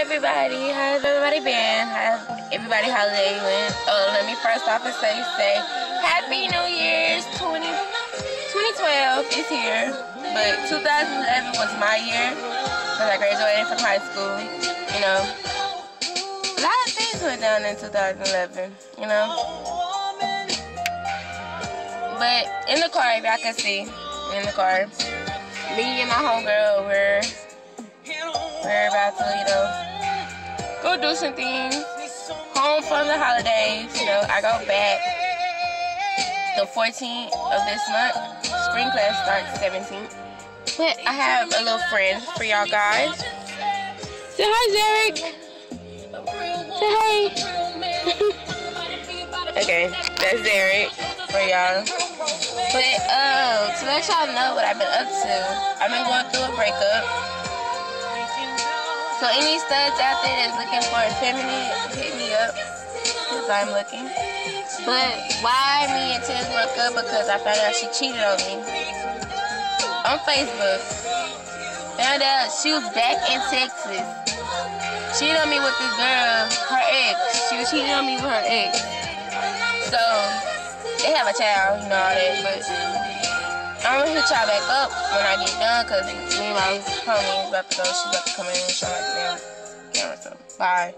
everybody. How's everybody been? How's everybody holiday went? Oh, let me first off and say Happy New Year's 2012 is here. But 2011 was my year because I graduated from high school. You know, a lot of things went down in 2011, you know. But in the car, if y'all can see, in the car, me and my homegirl, we're about to, you know, go do some things. Home from the holidays, you know. I go back the 14th of this month. Spring class starts 17th. But I have a little friend for y'all guys. Say hi, Zarek. Say hi. Okay, that's Zarek for y'all. But to let y'all know what I've been up to, I've been going through a breakup. So any studs out there that's looking for a feminine, hit me up, because I'm looking. But why me and Tiz broke up? Because I found out she cheated on me on Facebook. Found out she was back in Texas. Cheated on me with this girl, her ex. She was cheating on me with her ex. So they have a child, you know all that, but I'm gonna hit y'all back up when I get done, cause me and my homie is about to go. She's about to come in and show my camera. So bye.